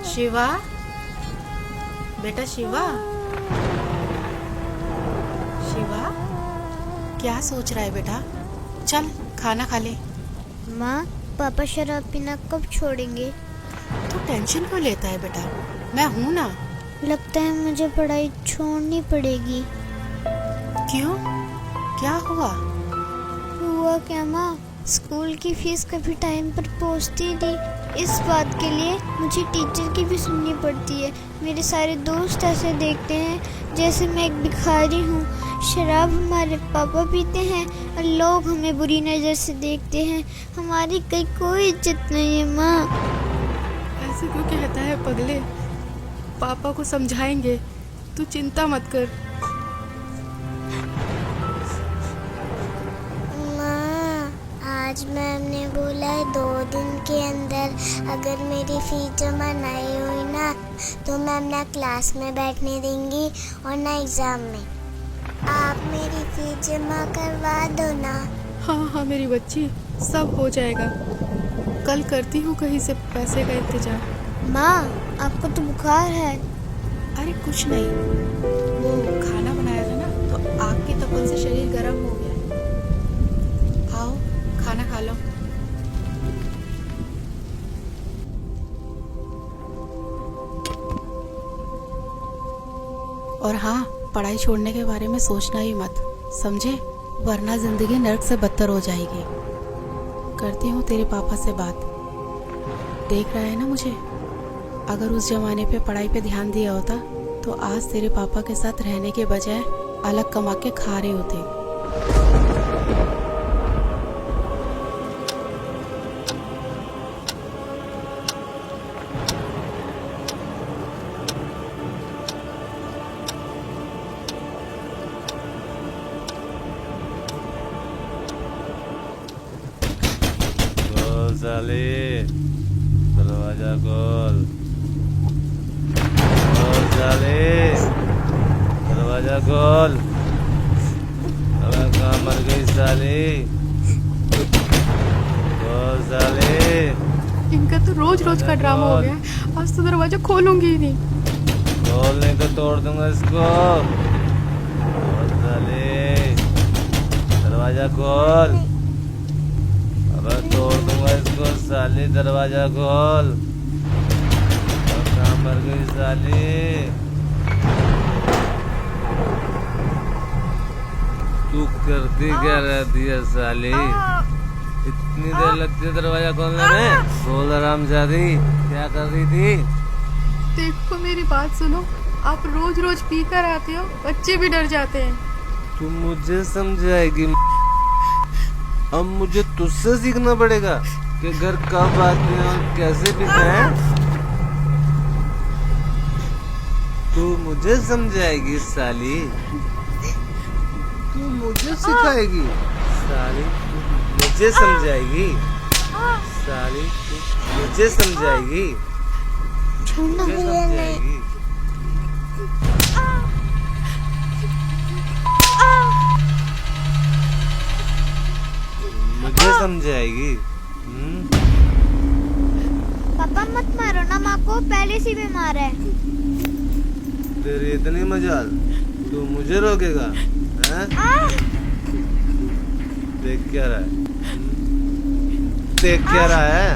शिवा, बेटा शिवा, शिवा, क्या सोच रहा है बेटा? चल खाना खा ले। माँ, पापा शराब पीना कब छोड़ेंगे? तू टेंशन क्यों लेता है बेटा, मैं हूं ना। लगता है मुझे पढ़ाई छोड़नी पड़ेगी। क्यों, क्या हुआ? हुआ क्या माँ, स्कूल की फीस कभी टाइम पर पहुँचती नहीं। इस बात के लिए मुझे टीचर की भी सुननी पड़ती है। मेरे सारे दोस्त ऐसे देखते हैं जैसे मैं एक भिखारी हूँ। शराब हमारे पापा पीते हैं और लोग हमें बुरी नज़र से देखते हैं। हमारी कहीं कोई इज्जत नहीं है माँ। ऐसे क्यों कहता है पगले? पापा को समझाएंगे, तू चिंता मत कर। माँ, आज मैम ने बोला है 2 दिन के अंदर अगर मेरी फीस जमा नहीं हुई ना तो मैम ना क्लास में बैठने देंगी और ना एग्ज़ाम में। आप मेरी फीस जमा करवा दो ना। हाँ हाँ मेरी बच्ची, सब हो जाएगा। कल करती हूँ कहीं से पैसे का इंतजाम। माँ, आपको तो बुखार है। अरे कुछ नहीं, वो खाना बनाया था ना तो आग की तपन से शरीर गर्म हो गया है। आओ खाना खा लो। और हाँ, पढ़ाई छोड़ने के बारे में सोचना ही मत, समझे? वरना जिंदगी नर्क से बदतर हो जाएगी। करती हूँ तेरे पापा से बात। देख रहा है ना मुझे? अगर उस जमाने पे पढ़ाई पे ध्यान दिया होता तो आज तेरे पापा के साथ रहने के बजाय अलग कमा के खा रहे होते। साले, दरवाजा खोल। साले, दरवाजा खोल। अबे कहाँ मर गई साले? खोल साले। इनका तो रोज रोज का ड्रामा हो गया। आज तो दरवाजा खोलूंगी ही नहीं। खोल नहीं तो तोड़ दूंगा इसको। खोल साले, दरवाजा खोल। अबे तोड़ दूंगा इसको साली, दरवाजा खोल। कहाँ मर गई साली? तू करती क्या रहती है साली? इतनी देर लगती है दरवाजा खोलने में? बोल हरामजादी, क्या कर रही थी? देखो मेरी बात सुनो, आप रोज रोज पी कर आते हो, बच्चे भी डर जाते हैं। तू मुझे समझाएगी? अब मुझे तुझसे सीखना पड़ेगा कि घर कब आते हैं और कैसे पीते हैं। तू मुझे समझाएगी साली? तू मुझे सिखाएगी साली? मुझे समझाएगी साली? तू मुझे समझाएगी? मुझे समझाएगी? मुझे समझाएगी? पापा मत मारो ना माँ को, पहले से बीमार है। तेरी इतनी मजाल, तू मुझे रोकेगा? हैं? देख क्या रहा है? देख क्या रहा है?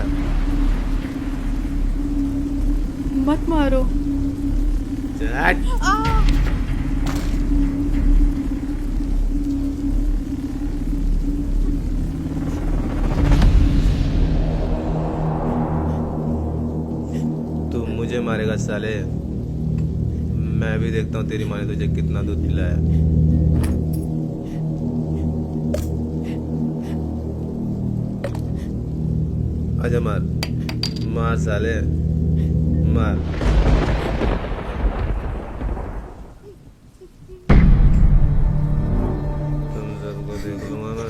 मत मारो। चट। तू मुझे मारेगा साले? मैं भी देखता हूँ तेरी माँ ने तुझे कितना दूध पिलाया। आजा मार, मार साले, मार। तुम सबको देख लूंगा मैं।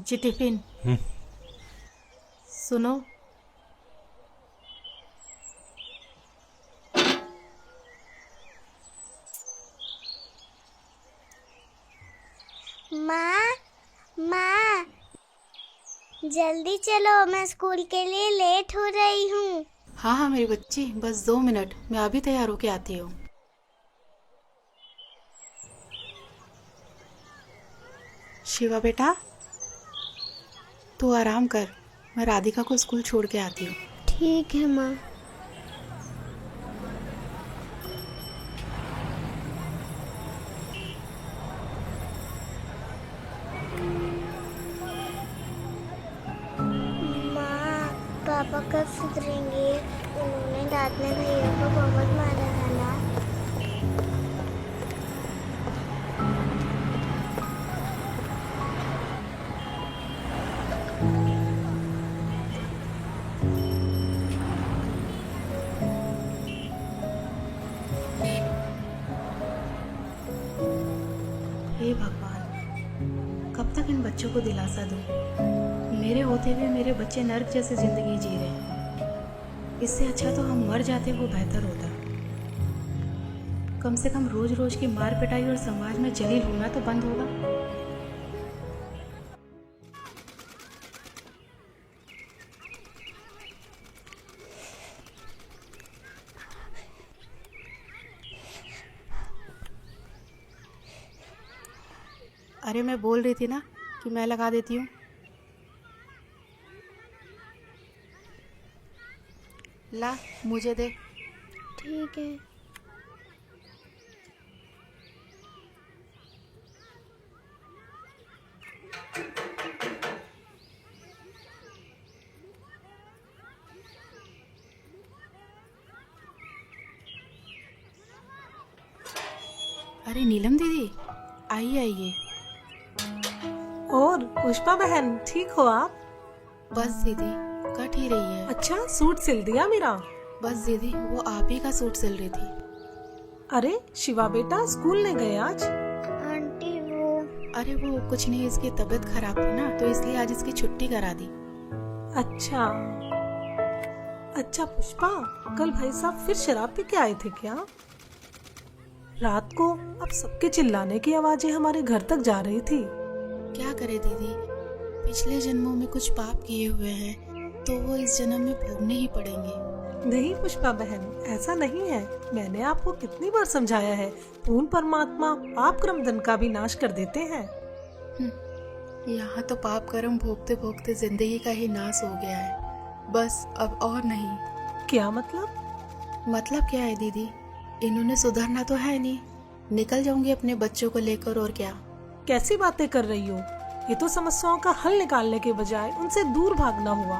जी टिफिन। सुनो, माँ, माँ, जल्दी चलो, मैं स्कूल के लिए लेट हो रही हूँ। हाँ हाँ मेरी बच्ची, बस 2 मिनट, मैं अभी तैयार होके आती हूँ। शिवा बेटा, तू आराम कर, मैं राधिका को स्कूल छोड़ के आती हूँ। ठीक है माँ। माँ, पापा कब सुधरेंगे? उन्होंने रात में भैया को बहुत मारा था ना। हे भगवान, कब तक इन बच्चों को दिलासा दूं? मेरे होते हुए मेरे बच्चे नर्क जैसी जिंदगी जी रहे हैं। इससे अच्छा तो हम मर जाते, वो बेहतर होता। कम से कम रोज रोज की मार पिटाई और समाज में जलील होना तो बंद होगा। अरे मैं बोल रही थी ना कि मैं लगा देती हूँ। ला, मुझे दे। ठीक है। अरे नीलम दीदी, आइए आइए। और पुष्पा बहन, ठीक हो आप? बस दीदी, कट ही रही है। अच्छा, सूट सिल दिया मेरा? बस दीदी, वो आप ही का सूट सिल रही थी। अरे शिवा बेटा, स्कूल नहीं गए आज? आंटी अरे वो कुछ नहीं, इसकी तबीयत खराब थी ना, तो इसलिए आज इसकी छुट्टी करा दी। अच्छा अच्छा पुष्पा, कल भाई साहब फिर शराब पी के आए थे क्या? रात को अब सबके चिल्लाने की आवाजें हमारे घर तक जा रही थी। क्या करे दीदी, पिछले जन्मों में कुछ पाप किए हुए हैं तो वो इस जन्म में भोगने ही पड़ेंगे। नहीं पुष्पा बहन, ऐसा नहीं है। मैंने आपको कितनी बार समझाया है, पूर्ण परमात्मा पाप कर्म दंड का भी नाश कर देते हैं। यहाँ तो पाप कर्म भोगते भोगते जिंदगी का ही नाश हो गया है, बस अब और नहीं। क्या मतलब? मतलब क्या है दीदी, इन्होंने सुधरना तो है नहीं, निकल जाऊंगी अपने बच्चों को लेकर, और क्या। कैसी बातें कर रही हो? ये तो समस्याओं का हल निकालने के बजाय उनसे दूर भागना हुआ।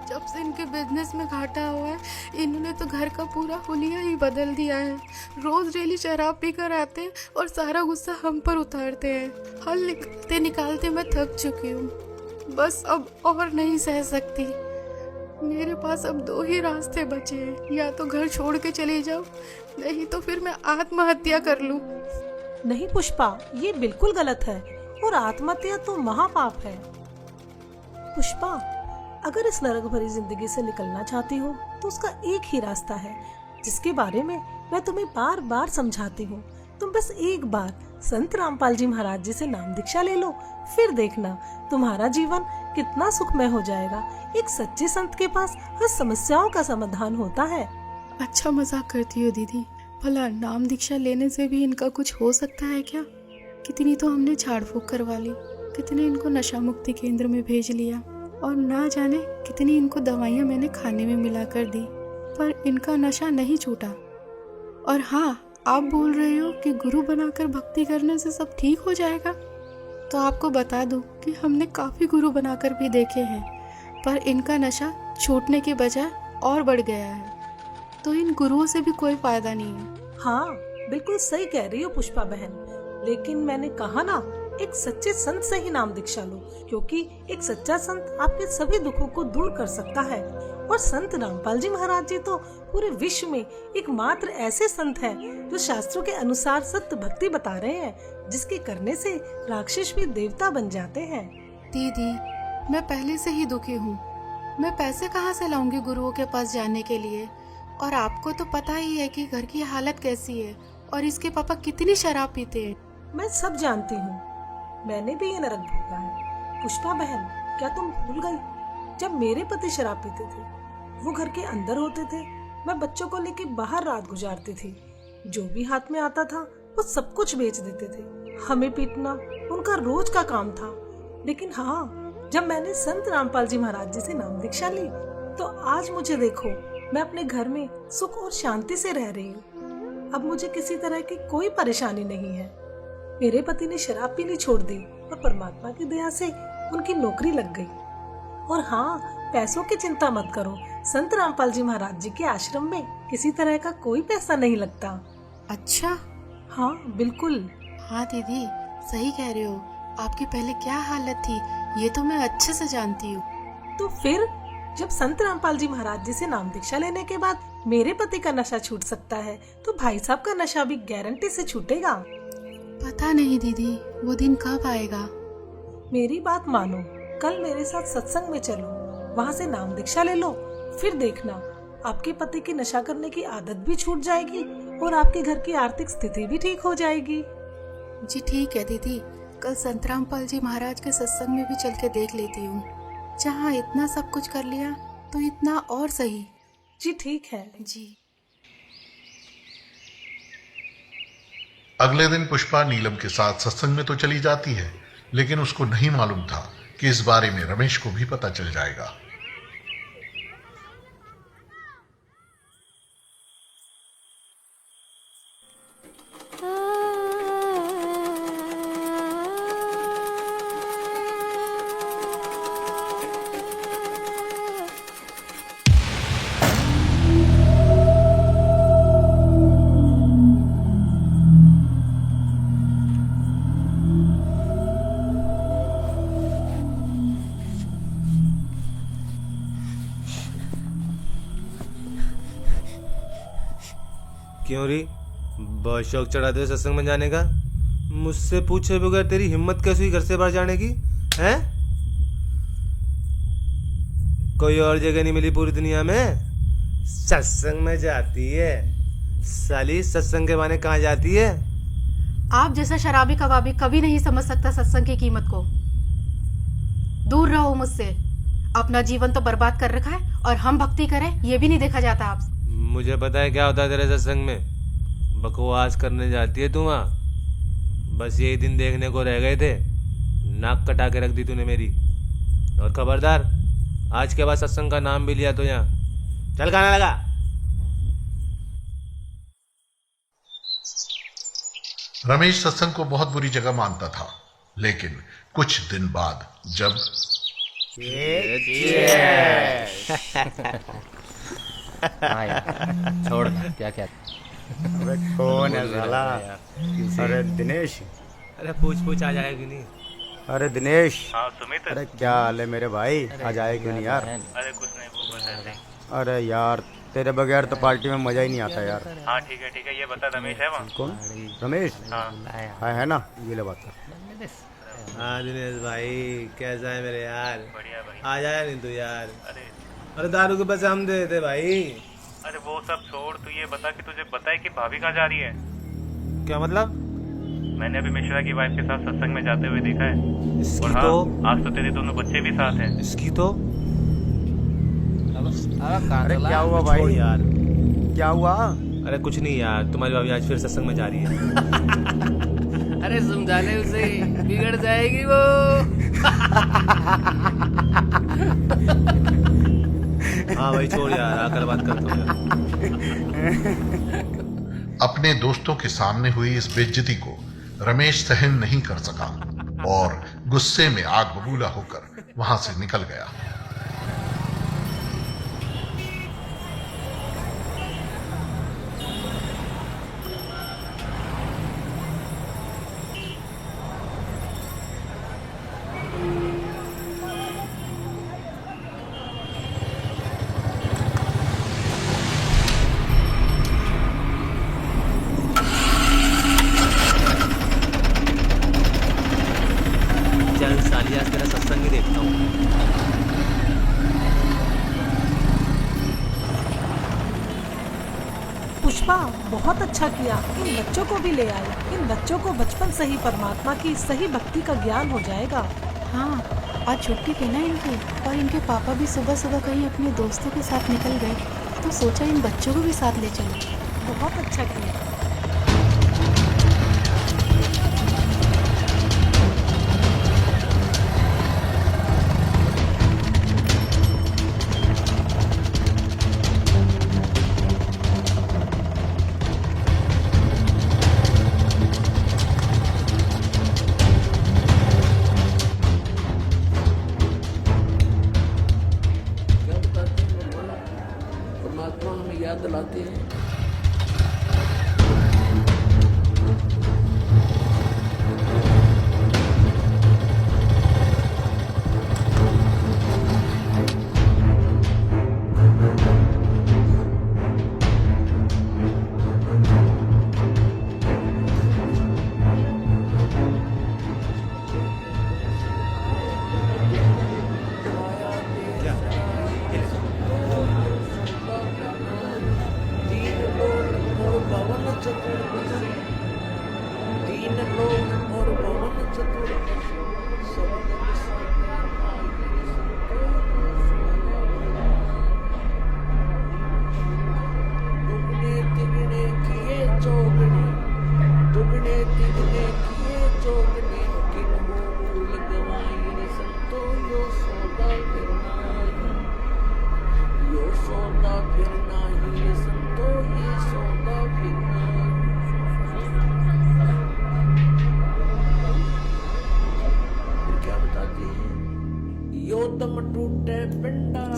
जब से इनके बिजनेस में घाटा हुआ है, इन्होंने तो घर का पूरा हुलिया ही बदल दिया है। रोज डेली शराब पी कर आते हैं और सारा गुस्सा हम पर उतारते हैं। हल निकालते निकालते मैं थक चुकी हूँ, बस अब और नहीं सह सकती। मेरे पास अब 2 ही रास्ते बचे हैं, या तो घर छोड़ के चली जाओ, नहीं तो फिर मैं आत्महत्या कर लूं। नहीं पुष्पा, ये बिल्कुल गलत है, और आत्महत्या तो महापाप है। पुष्पा, अगर इस नरक भरी जिंदगी से निकलना चाहती हो तो उसका एक ही रास्ता है, जिसके बारे में मैं तुम्हें बार बार समझाती हूँ। तुम बस एक बार संत रामपाल जी महाराज जी से नाम दीक्षा ले लो, फिर देखना तुम्हारा जीवन कितना सुखमय हो जाएगा। एक सच्चे संत के पास हर समस्याओं का समाधान होता है। अच्छा मजाक करती हो दीदी, भला नाम दीक्षा लेने से भी इनका कुछ हो सकता है क्या? कितनी तो हमने झाड़ फूक करवा ली, कितने इनको नशा मुक्ति केंद्र में भेज लिया, और ना जाने कितनी इनको दवाइयाँ मैंने खाने में मिला कर दी, पर इनका नशा नहीं छूटा। और हाँ, आप बोल रहे हो कि गुरु बनाकर भक्ति करने से सब ठीक हो जाएगा, तो आपको बता दूं कि हमने काफ़ी गुरु बनाकर भी देखे हैं, पर इनका नशा छूटने के बजाय और बढ़ गया है। तो इन गुरुओं से भी कोई फायदा नहीं है। हाँ, बिल्कुल सही कह रही हो पुष्पा बहन, लेकिन मैंने कहा ना, एक सच्चे संत से ही नाम दीक्षा लो, क्योंकि एक सच्चा संत आपके सभी दुखों को दूर कर सकता है। और संत रामपाल जी महाराज जी तो पूरे विश्व में एकमात्र ऐसे संत हैं जो शास्त्रों के अनुसार सत्य भक्ति बता रहे हैं, जिसके करने से राक्षस भी देवता बन जाते हैं। दीदी, मैं पहले से ही दुखी हूँ। मैं पैसे कहाँ से लाऊंगी गुरुओं के पास जाने के लिए? और आपको तो पता ही है कि घर की हालत कैसी है और इसके पापा कितनी शराब पीते हैं। मैं सब जानती हूँ, मैंने भी ये नरक भोगा है। पुष्पा बहन, क्या तुम भूल गई जब मेरे पति शराब पीते थे, वो घर के अंदर होते थे, मैं बच्चों को लेके बाहर रात गुजारती थी। जो भी हाथ में आता था वो सब कुछ बेच देते थे। हमें पीटना उनका रोज का काम था। लेकिन हाँ, जब मैंने संत रामपाल जी महाराज जी से नाम दीक्षा ली तो आज मुझे देखो, मैं अपने घर में सुख और शांति से रह रही हूँ। अब मुझे किसी तरह की कोई परेशानी नहीं है। मेरे पति ने शराब पीनी छोड़ दी और परमात्मा की दया से उनकी नौकरी लग गई। और हाँ, पैसों की चिंता मत करो, संत रामपाल जी महाराज जी के आश्रम में किसी तरह का कोई पैसा नहीं लगता। अच्छा? हाँ बिल्कुल। हाँ दीदी, सही कह रहे हो। आपकी पहले क्या हालत थी ये तो मैं अच्छे से जानती हूँ। तो फिर जब संत रामपाल जी महाराज जी से नाम दीक्षा लेने के बाद मेरे पति का नशा छूट सकता है तो भाई साहब का नशा भी गारंटी से छूटेगा। पता नहीं दीदी, वो दिन कब आएगा। मेरी बात मानो, कल मेरे साथ सत्संग में चलो, वहाँ से नाम दीक्षा ले लो, फिर देखना आपके पति की नशा करने की आदत भी छूट जाएगी और आपके घर की आर्थिक स्थिति भी ठीक हो जाएगी। जी ठीक है दीदी, कल संत रामपाल जी महाराज के सत्संग में भी चल के देख लेती हूँ। जहाँ इतना सब कुछ कर लिया तो इतना और सही। जी ठीक है जी। अगले दिन पुष्पा नीलम के साथ सत्संग में तो चली जाती है, लेकिन उसको नहीं मालूम था कि इस बारे में रमेश को भी पता चल जाएगा। क्यों री, बहुत शौक चढ़ाते हो सत्संग में जाने का? मुझसे पूछे बगैर तेरी हिम्मत कैसे हुई घर से बाहर जाने की? हैं? कोई और जगह नहीं मिली पूरी दुनिया में? सत्संग में जाती है साली, सत्संग के बहाने कहाँ जाती है? आप जैसा शराबी कबाबी कभी नहीं समझ सकता सत्संग की कीमत को। दूर रहो मुझसे। अपना जीवन तो बर्बाद कर रखा है और हम भक्ति करें ये भी नहीं देखा जाता आप। मुझे पता है क्या होता है तेरे सत्संग में। बकवास करने जाती है तू वहाँ। बस यही दिन देखने को रह गए थे, नाक कटा के रख दी तूने मेरी। और खबरदार, आज के बाद सत्संग का नाम भी लिया तो यहाँ चल गाना लगा। रमेश सत्संग को बहुत बुरी जगह मानता था, लेकिन कुछ दिन बाद जब हाँ यार, छोड़ क्या क्या। अबे कौन है साला? अरे दिनेश। अरे पूछ आ जाएगी नहीं। अरे दिनेश। हाँ सुमित। अरे क्या हाल है मेरे भाई? आ जाए क्यों नहीं यार? अरे कुछ नहीं, वो बस ऐसे ही। अरे यार तेरे बगैर तो पार्टी में मजा ही नहीं आता यार। हाँ ठीक है, ये बता रमेश है वहाँ? कौन? रमेश? हाँ है ना? ये ले बात कर। हाँ दिनेश भाई, कैसा है मेरे यार? बढ़िया भाई। आ जाया नहीं तू यार? अरे दारू के पैसे हम दे देते भाई। अरे वो सब छोड़, तू ये बता कि तुझे पता है कि भाभी कहाँ जा रही है? क्या मतलब? मैंने अभी मिश्रा की वाइफ के साथ सत्संग में जाते हुए देखा है। इसकी और हाँ, तो आज तो तेरे दोनों बच्चे भी साथ हैं। इसकी तो अरे क्या हुआ भाई? छोड़ यार। क्या हुआ? अरे कुछ नहीं यार, तुम्हारी भाभी आज फिर सत्संग में जा रही है। अरे समझा ले उसे, बिगड़ जाएगी वो। हाँ भाई छोड़ यार, आकर बात करता हूँ। अपने दोस्तों के सामने हुई इस बेइज्जती को रमेश सहन नहीं कर सका और गुस्से में आग बबूला होकर वहां से निकल गया। चल साली, आज तेरा सत्संग पुष्पा, बहुत अच्छा किया, इन बच्चों को भी ले आई। इन बच्चों को बचपन से ही परमात्मा की सही भक्ति का ज्ञान हो जाएगा। हाँ, आज छुट्टी थी ना इनकी, और इनके पापा भी सुबह सुबह कहीं अपने दोस्तों के साथ निकल गए, तो सोचा इन बच्चों को भी साथ ले चलें। बहुत अच्छा किया। परमात्मा हमें याद दिलाते हैं।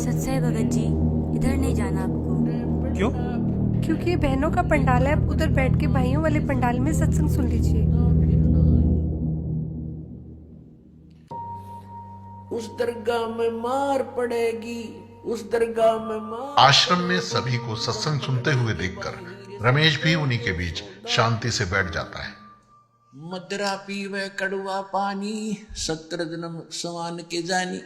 सच्चाई भगत जी, इधर नहीं जाना आपको। क्यों? क्योंकि ये बहनों का पंडाल है, आप उधर बैठ के भाइयों वाले पंडाल में सत्संग सुन लीजिए। उस दरगाह में मार पड़ेगी, उस दरगाह में मार। आश्रम में सभी को सत्संग सुनते हुए देखकर रमेश भी उन्हीं के बीच शांति से बैठ जाता है। मदरा पीवे कड़वा पानी, 17 जन्म समान के जानी।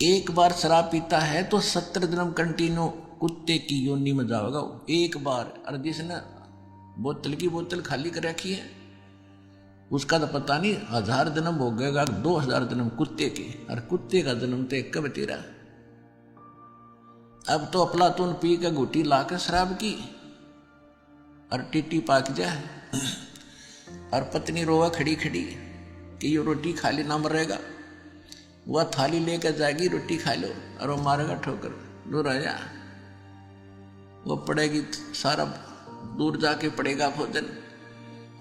एक बार शराब पीता है तो 17 जन्म कंटिन्यू कुत्ते की योनि में जाओगा एक बार। और जिसने बोतल की बोतल खाली कर रखी है उसका तो पता नहीं 1000 जन्म हो गएगा, 2000 जन्म कुत्ते के। और कुत्ते का जन्म तो एक कब तेरा। अब तो अफलातून पी के घुटी ला के शराब की और टिट्टी पाक जाए और पत्नी रोवा खड़ी खड़ी कि ये रोटी खा ले ना मरेगा। वह थाली लेकर जाएगी, रोटी खा लो, और वो मारेगा ठोकर, दूर आ जा। वो पड़ेगी सारा दूर जाके पड़ेगा भोजन।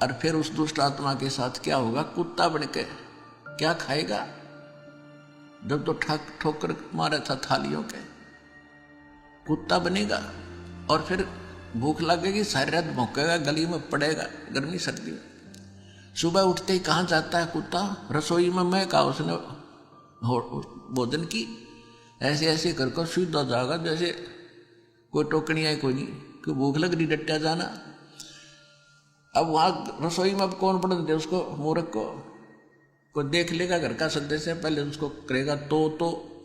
और फिर उस दुष्ट आत्मा के साथ क्या होगा? कुत्ता बन के क्या खाएगा? जब तो ठोकर मारा था थालियों के, कुत्ता बनेगा। और फिर भूख लगेगी, सारी रात भौंकेगा, गली में पड़ेगा गर्मी सर्दी में। सुबह उठते ही कहाँ जाता है कुत्ता? रसोई में। मैं कहा उसने भोजन की, ऐसे ऐसे कर सीधा जाएगा जैसे कोई टोकनी है कोई नहीं, कि भूख लग रही डट्टा जाना। अब वहाँ रसोई में अब कौन पढ़ दे उसको, मूर्ख को? कोई देख लेगा घर का सदस्य, पहले उसको करेगा तो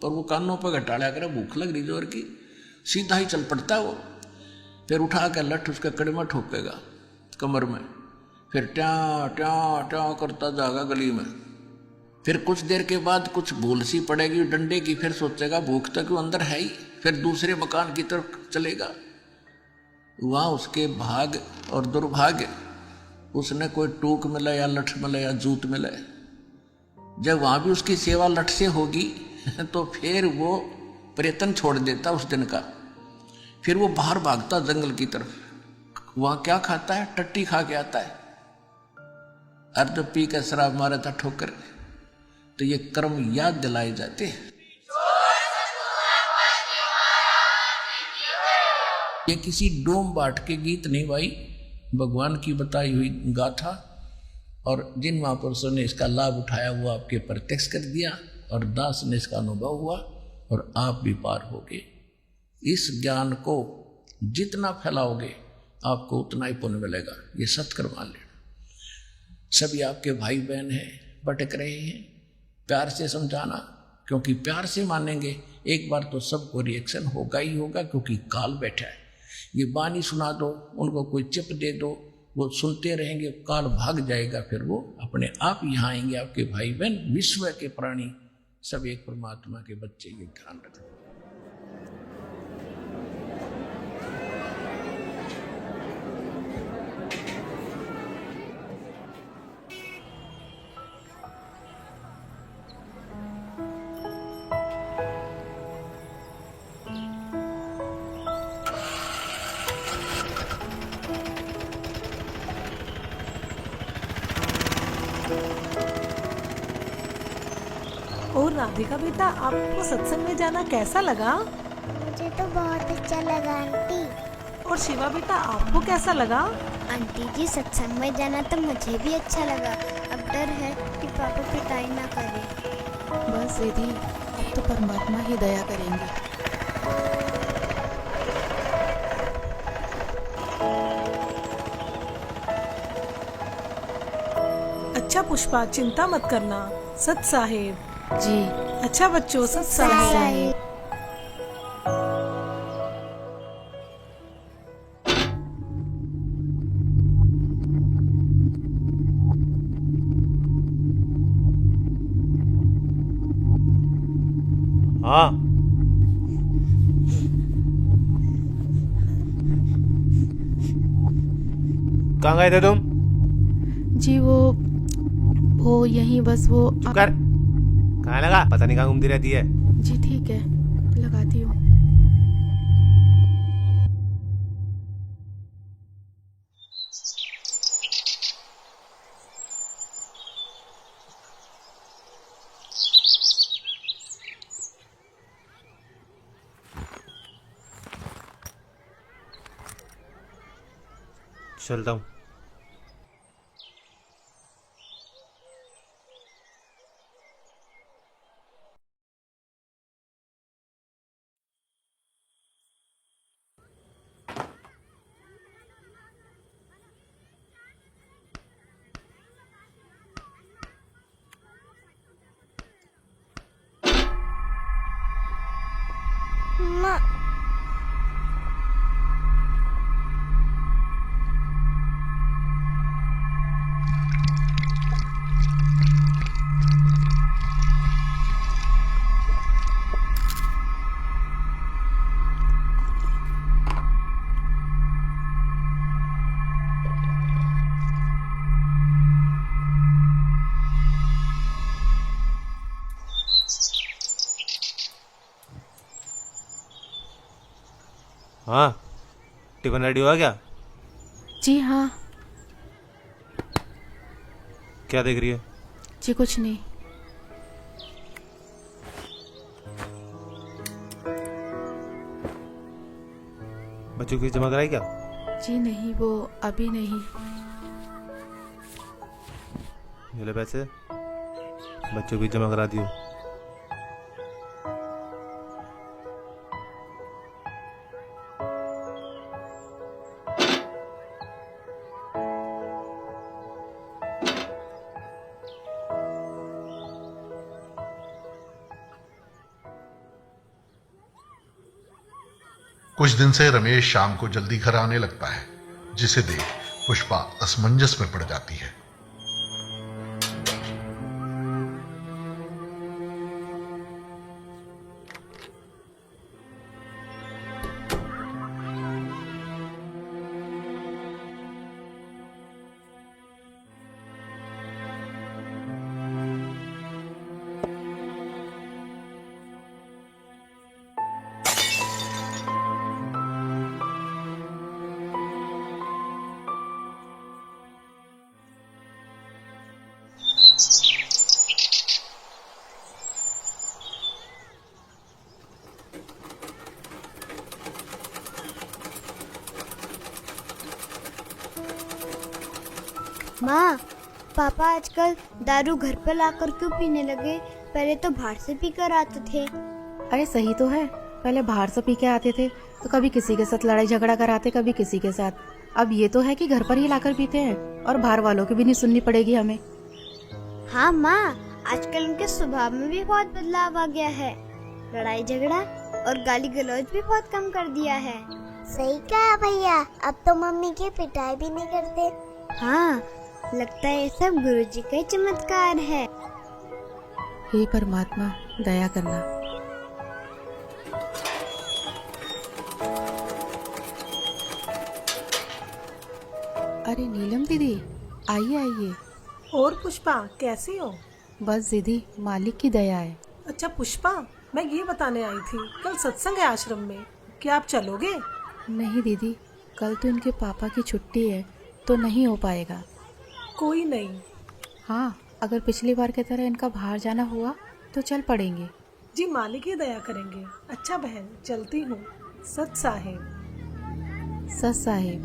और वो कानों पर घटाड़ा करे, भूख लग रही जोर की, सीधा ही चल पड़ता है वो। फिर उठा कर लठ उसके कड़े में ठोकेगा कमर में, फिर ट्या ट्या ट्या करता जाएगा गली में। फिर कुछ देर के बाद कुछ भूल सी पड़ेगी डंडे की, फिर सोचेगा भूख तो क्यों अंदर है ही, फिर दूसरे मकान की तरफ चलेगा। वहाँ उसके भाग और दुर्भाग्य, उसने कोई टूक मिला या लठ मिला या जूत मिला। जब वहाँ भी उसकी सेवा लठ से होगी तो फिर वो प्रयत्न छोड़ देता उस दिन का। फिर वो बाहर भागता जंगल की तरफ। वहाँ क्या खाता है? टट्टी खा के आता है। और जब पी कर शराब मारा था ठोकर, तो ये कर्म याद दिलाए जाते हैं। ये किसी डोम बाट के गीत नहीं भाई, भगवान की बताई हुई गाथा। और जिन महापुरुषों ने इसका लाभ उठाया वो आपके प्रत्यक्ष कर दिया, और दास ने इसका अनुभव हुआ, और आप भी पार होगे। इस ज्ञान को जितना फैलाओगे आपको उतना ही पुण्य मिलेगा। ये सत्कर्म मान लेना। सभी आपके भाई बहन हैं, भटक रहे हैं, प्यार से समझाना, क्योंकि प्यार से मानेंगे एक बार तो सबको रिएक्शन होगा ही होगा, क्योंकि काल बैठा है। ये बानी सुना दो, उनको कोई चिप दे दो, वो सुनते रहेंगे, काल भाग जाएगा, फिर वो अपने आप यहाँ आएंगे। आपके भाई बहन विश्व के प्राणी सब एक परमात्मा के बच्चे, ये ध्यान रखना। और राधिका बेटा, आपको सत्संग में जाना कैसा लगा? मुझे तो बहुत अच्छा लगा आंटी। और शिवा बेटा, आपको कैसा लगा? आंटी जी, सत्संग में जाना तो मुझे भी अच्छा लगा। अब डर है कि पापा पिटाई ना करे। बस दीदी, अब तो परमात्मा ही दया करेंगे। अच्छा पुष्पा, चिंता मत करना, सत साहेब। जी। अच्छा बच्चों, सत साहेब। हाँ, कहाँ गए थे तुम? जी वो यहीं बस वो चुप कर। कहाँ लगा? पता नहीं कहाँ घूमती रहती है। जी ठीक है, लगाती हूँ। चलता हूँ। माँ, हाँ, टिफिन रेडी हुआ क्या? जी हाँ। क्या देख रही है? जी कुछ नहीं। बच्चों की जमा कराई क्या? जी नहीं, वो अभी नहीं। ये ले पैसे, बच्चों की जमा करा दियो। कुछ दिन से रमेश शाम को जल्दी घर आने लगता है, जिसे देख पुष्पा असमंजस में पड़ जाती है। माँ, पापा आजकल दारू घर पर लाकर क्यों पीने लगे? पहले तो बाहर से पीकर आते थे। अरे सही तो है, पहले बाहर से पी के आते थे तो कभी किसी के साथ लड़ाई झगड़ा कराते, कभी किसी के साथ। अब ये तो है कि घर पर ही लाकर पीते हैं और बाहर वालों की भी नहीं सुननी पड़ेगी हमें। हाँ माँ, आजकल उनके स्वभाव में भी बहुत बदलाव आ गया है। लड़ाई झगड़ा और गाली गलौज भी बहुत कम कर दिया है। सही कहा भैया, अब तो मम्मी की पिटाई भी नहीं करते। हाँ, लगता है ये सब गुरुजी का ही चमत्कार है। हे परमात्मा, दया करना। अरे नीलम दीदी, आइए आइए। और पुष्पा कैसी हो? बस दीदी, मालिक की दया है। अच्छा पुष्पा, मैं ये बताने आई थी, कल सत्संग है आश्रम में, क्या आप चलोगे? नहीं दीदी, कल तो इनके पापा की छुट्टी है तो नहीं हो पाएगा। कोई नहीं। हाँ, अगर पिछली बार की तरह इनका बाहर जाना हुआ तो चल पड़ेंगे। जी मालिक ही दया करेंगे। अच्छा बहन, चलती हूँ। सत साहेब। सत साहेब।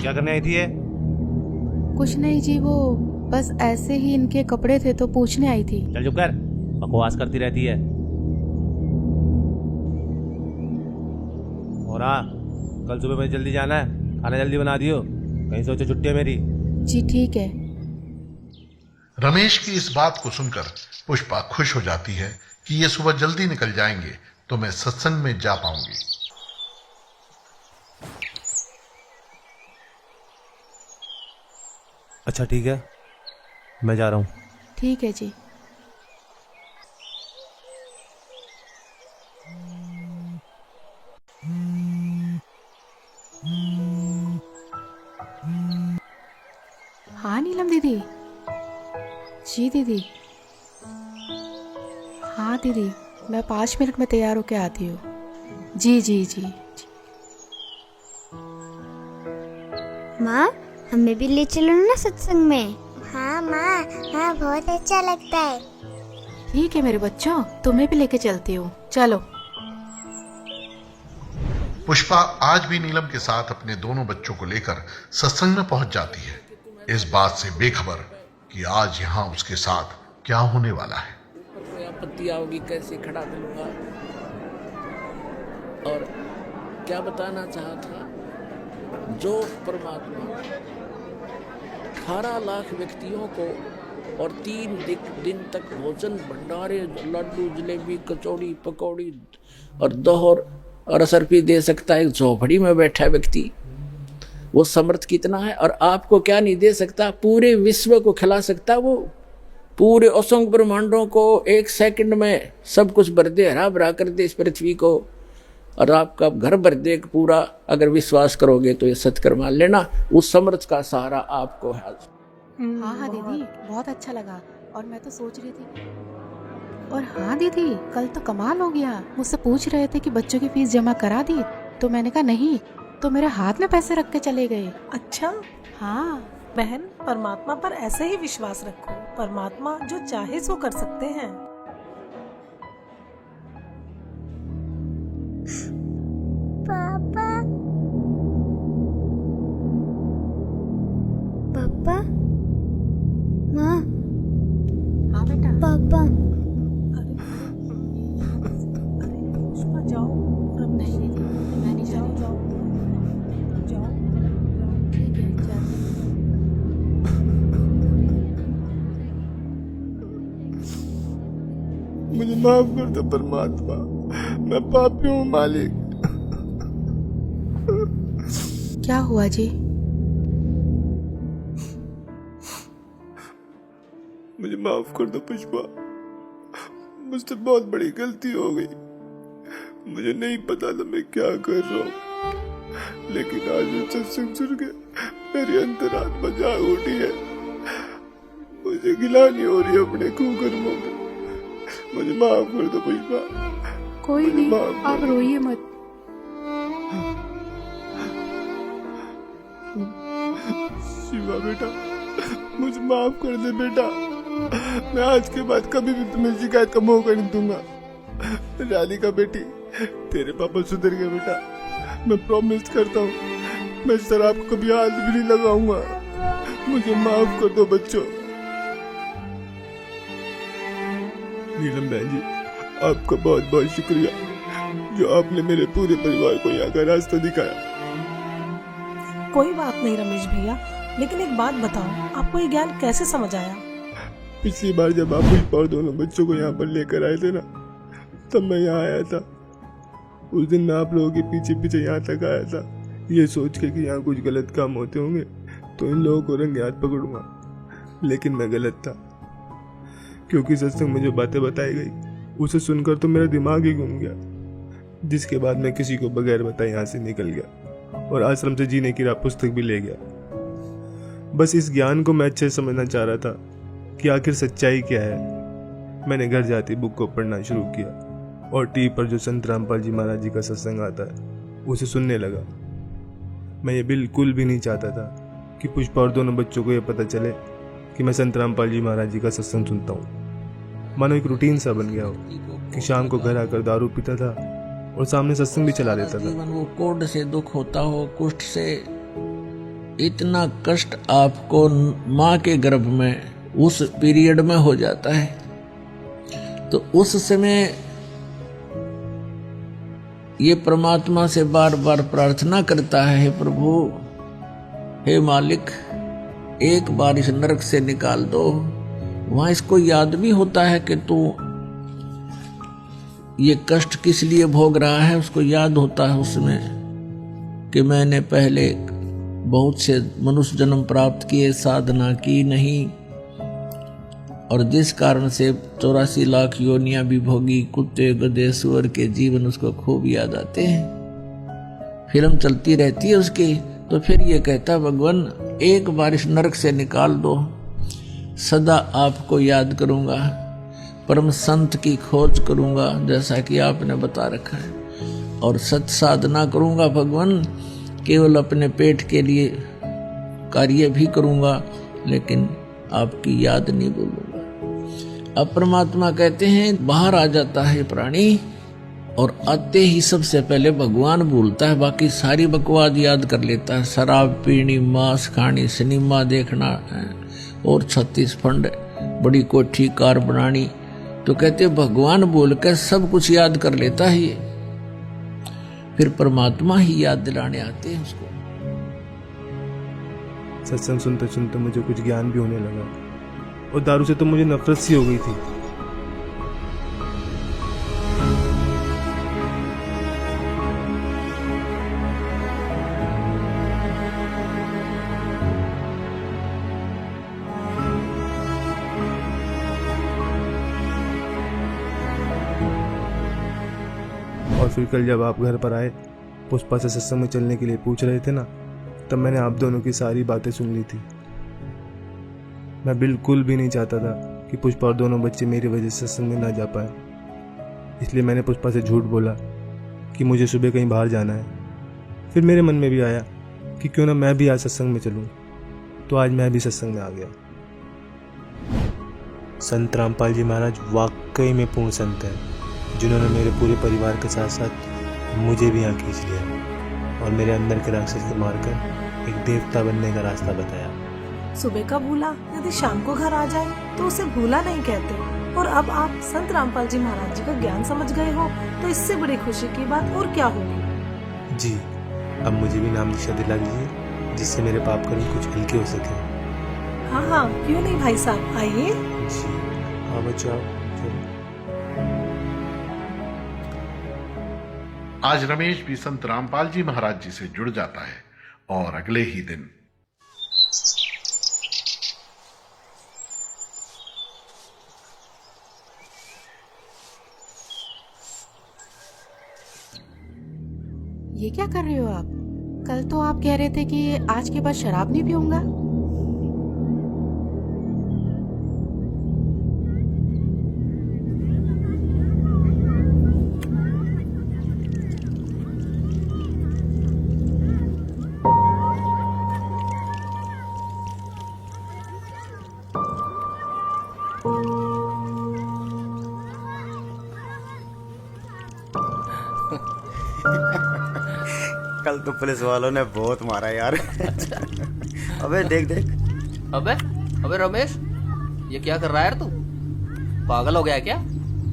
क्या करने आई थी ये? कुछ नहीं जी, वो बस ऐसे ही इनके कपड़े थे तो पूछने आई थी। चल चुप कर, बकवास करती रहती है। और हाँ, कल सुबह मुझे जल्दी जाना है, खाना जल्दी बना दियो, कहीं सोचो छुट्टी है मेरी। जी ठीक है। रमेश की इस बात को सुनकर पुष्पा खुश हो जाती है कि ये सुबह जल्दी निकल जाएंगे तो मैं सत्संग में जा पाऊंगी। अच्छा ठीक है, मैं जा रहा हूँ। ठीक है जी। हाँ नीलम दीदी। जी दीदी। हाँ दीदी, मैं 5 मिनट में तैयार होके आती हूँ। जी जी जी। माँ, हमें भी ले चलो ना सत्संग में। हाँ माँ, हाँ बहुत अच्छा लगता है। ठीक है मेरे बच्चों, तुम्हें भी लेके चलती हूँ, चलो। पुष्पा आज भी नीलम के साथ अपने दोनों बच्चों को लेकर सत्संग में पहुंच जाती है, इस बात से बेखबर कि आज यहाँ उसके साथ क्या होने वाला है। कोई आपत्ति आओगी कैसे खड़ा करूंगा। और क्या बताना चाहा था, जो परमात्मा 18 लाख व्यक्तियों को और 3 दिन तक भोजन भंडारे, लड्डू, जलेबी, कचौड़ी, पकौड़ी और दोहर और असरफी दे सकता है, एक झोपड़ी में बैठा व्यक्ति, वो समर्थ कितना है। और आपको क्या नहीं दे सकता, पूरे विश्व को खिला सकता है। वो पूरे असंख्य ब्रह्मांडों को 1 सेकंड में सब कुछ भर दे, हरा भरा कर दे इस पृथ्वी को, और आपका घर भर दे पूरा। अगर विश्वास करोगे तो ये सत्कर मान लेना, उस समर्थ का सहारा आपको है। हाँ हाँ दीदी, बहुत अच्छा लगा। और मैं तो सोच रही थी, और हाँ दीदी, कल तो कमाल हो गया। मुझसे पूछ रहे थे कि बच्चों की फीस जमा करा दी, तो मैंने कहा नहीं, तो मेरे हाथ में पैसे रख के चले गए। अच्छा हाँ बहन, परमात्मा पर ऐसे ही विश्वास रखो, परमात्मा जो चाहे सो कर सकते हैं। पापा, पापा, माँ। हाँ बेटा। पापा। पुष्पा जाओ। नहीं दीदी, मैं नहीं जाओ जाऊँ। जाओ जाओ। ठीक है, जाते हैं। मुझे माफ कर दो परमात्मा, मैं पापी हूँ मालिक। क्या हुआ जी? मुझे माफ कर दो पुष्पा, मुझसे बहुत बड़ी गलती हो गई। मुझे नहीं पता था मैं क्या कर रहा हूँ, लेकिन आज ये सत्संग सुन के मेरी अंतरात्मा जाग उठी है। मुझे गिलानी हो रही है अपने कुकर्मों में। मुझे माफ कर दो पुष्पा। कोई नहीं, आप रोइए मत। शिवा बेटा, मुझे माफ कर दे बेटा। मैं आज के बाद कभी भी तुम्हें शिकायत का मौका नहीं दूंगा। राधिका बेटी, तेरे पापा सुधर गए बेटा, मैं प्रॉमिस करता हूँ मैं शराब को कभी हाथ भी नहीं लगाऊंगा। मुझे माफ कर दो बच्चों। नीलम बहन जी, आपका बहुत बहुत शुक्रिया जो आपने मेरे पूरे परिवार को यहाँ का रास्ता दिखाया। कोई बात नहीं रमेश भैया, लेकिन एक बात बताओ, आपको ये ज्ञान कैसे समझ आया? पिछली बार जब आप पुष्पा और दोनों बच्चों को यहाँ पर लेकर आए थे ना, तब मैं यहाँ आया था। उस दिन मैं आप लोगों के पीछे पीछे यहाँ तक आया था, ये सोच के कि यहाँ कुछ गलत काम होते होंगे तो इन लोगों को रंगे हाथ पकड़ूंगा। लेकिन मैं गलत था, क्योंकि सत्संग में जो बातें बताई गई उसे सुनकर तो मेरा दिमाग ही घूम गया, जिसके बाद मैं किसी को बगैर बताए यहाँ से निकल गया और आश्रम से जीने की राह पुस्तक भी ले गया। बस इस ज्ञान को मैं अच्छे समझना चाह रहा था कि आखिर सच्चाई क्या है। मैंने घर जाती बुक को पढ़ना शुरू किया और टीवी पर जो संत रामपाल जी महाराज जी का सत्संग आता है उसे सुनने लगा। मैं ये बिल्कुल भी नहीं चाहता था कि पुष्पा और दोनों बच्चों को यह पता चले कि मैं संत रामपाल जी महाराज जी का सत्संग सुनता हूँ। मानो एक रूटीन सा बन गया हो कि शाम को घर आकर दारू पीता था और सामने सत्संग भी चला लेता था। वो कोढ़ से दुख होता हो, कुष्ठ से, इतना कष्ट आपको माँ के गर्भ में उस पीरियड में हो जाता है, तो उस समय ये परमात्मा से बार बार प्रार्थना करता है, हे प्रभु, हे मालिक, एक बार इस नरक से निकाल दो। वहां इसको याद भी होता है कि तू ये कष्ट किस लिए भोग रहा है, उसको याद होता है उसमें कि मैंने पहले बहुत से मनुष्य जन्म प्राप्त किए, साधना की नहीं, और जिस कारण से 84 लाख योनियां भी भोगी, कुत्ते गधे सुअर के जीवन उसको खूब याद आते हैं। फिल्म चलती रहती है उसकी, तो फिर ये कहता, भगवान एक बार इस नरक से निकाल दो, सदा आपको याद करूंगा, परम संत की खोज करूंगा जैसा कि आपने बता रखा है, और सत साधना करूंगा भगवान, केवल अपने पेट के लिए कार्य भी करूंगा लेकिन आपकी याद नहीं भूलूंगा। अब परमात्मा कहते हैं बाहर आ जाता है प्राणी और आते ही सबसे पहले भगवान भूलता है, बाकी सारी बकवाद याद कर लेता है। शराब पीनी, मांस खानी, सिनेमा देखना और 36 फंड, बड़ी कोठी कार बनानी, तो कहते भगवान बोल कर सब कुछ याद कर लेता है ये। फिर परमात्मा ही याद दिलाने आते हैं उसको। सत्संग सुनते सुनते मुझे कुछ ज्ञान भी होने लगा और दारू से तो मुझे नफरत सी हो गई थी। और फिर कल जब आप घर पर आए, पुष्पा से सत्संग में चलने के लिए पूछ रहे थे ना, तब मैंने आप दोनों की सारी बातें सुन ली थी। मैं बिल्कुल भी नहीं चाहता था कि पुष्पा और दोनों बच्चे मेरी वजह से सत्संग में ना जा पाए, इसलिए मैंने पुष्पा से झूठ बोला कि मुझे सुबह कहीं बाहर जाना है। फिर मेरे मन में भी आया कि क्यों ना मैं भी आज सत्संग में चलूं, तो आज मैं भी सत्संग में आ गया। संत रामपाल जी महाराज वाकई में पूर्ण संत हैं, जिन्होंने मेरे पूरे परिवार के साथ साथ मुझे भी यहाँ खींच लिया और मेरे अंदर के राक्षस को मारकर एक देवता बनने का रास्ता बताया। सुबह का भूला यदि शाम को घर आ जाए तो उसे भूला नहीं कहते। और अब आप संत रामपाल जी महाराज जी का ज्ञान समझ गए हो, तो इससे बड़ी खुशी की बात और क्या होगी। जी, अब मुझे भी नाम दीक्षा दिला दीजिए, जिससे मेरे पाप कर्म कुछ हल्के हो सके। हाँ हाँ, क्यों नहीं भाई साहब, आइए। जी हाँ बच्चों, आप आज रमेश भी संत रामपाल जी महाराज जी से जुड़ जाता है और अगले ही दिन ये क्या कर रहे हो आप? कल तो आप कह रहे थे कि आज के बाद शराब नहीं पीऊंगा। कल तो पुलिस वालों ने बहुत मारा यार। अबे देख देख। अबे रमेश, ये क्या कर रहा है यार तू? पागल हो गया क्या?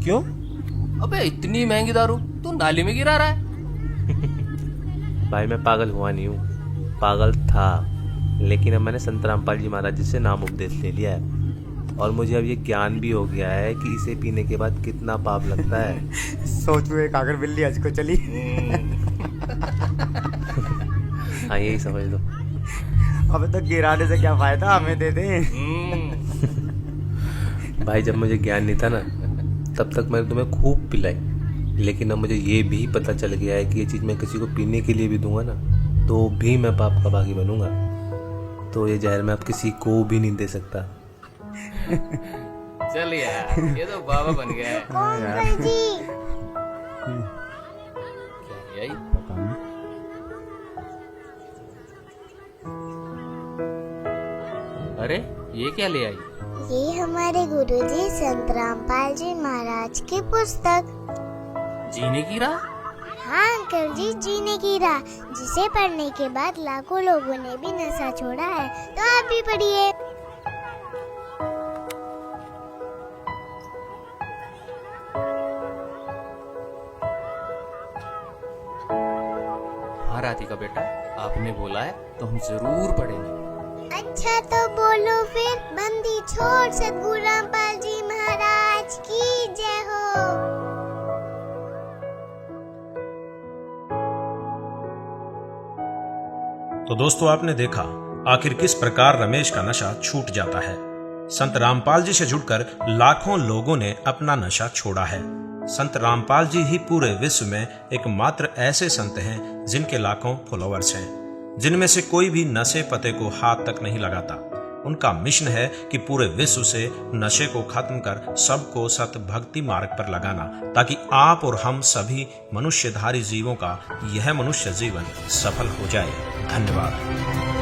क्यों? अबे इतनी महंगी दारू तू नाली में गिरा रहा है। भाई मैं पागल हुआ नहीं हूँ, पागल था, लेकिन अब मैंने संत रामपाल जी महाराज जी से नाम उपदेश ले लिया है। और मुझे अब ये ज्ञान भी हो गया है कि इसे पीने के बाद कितना पाप लगता है। सोचो एक अगर बिल्ली आज को चली। हाँ यही समझ लो। अबे तो गिराने से क्या फायदा, हमें दे दे। भाई जब मुझे ज्ञान नहीं था ना तब तक मैंने तुम्हें खूब पिलाई, लेकिन अब मुझे ये भी पता चल गया है कि ये चीज़ मैं किसी को पीने के लिए भी दूंगा ना तो भी मैं पाप का भागी बनूंगा। तो ये जहर मैं अब किसी को भी नहीं दे सकता। चल यार, ये तो बाबा बन गया है। अंकल जी यही अरे ये क्या ले आई? ये हमारे गुरुजी संत रामपाल जी महाराज की पुस्तक। जीने की राह? हाँ अंकल जी, जीने की राह, जिसे पढ़ने के बाद लाखों लोगों ने भी नशा छोड़ा है। तो आप भी पढ़िए। हाँ राधिका बेटा, आपने बोला है तो हम जरूर पढ़ेंगे। अच्छा तो बोलो फिर। बंदी छोड़ सद्गुरु रामपाल जी महाराज की जय हो। तो दोस्तों आपने देखा आखिर किस प्रकार रमेश का नशा छूट जाता है। संत रामपाल जी से जुड़कर लाखों लोगों ने अपना नशा छोड़ा है। संत रामपाल जी ही पूरे विश्व में एकमात्र ऐसे संत हैं जिनके लाखों फॉलोअर्स हैं, जिनमें से कोई भी नशे पते को हाथ तक नहीं लगाता। उनका मिशन है कि पूरे विश्व से नशे को खत्म कर सबको सत भक्ति मार्ग पर लगाना, ताकि आप और हम सभी मनुष्यधारी जीवों का यह मनुष्य जीवन सफल हो जाए। धन्यवाद।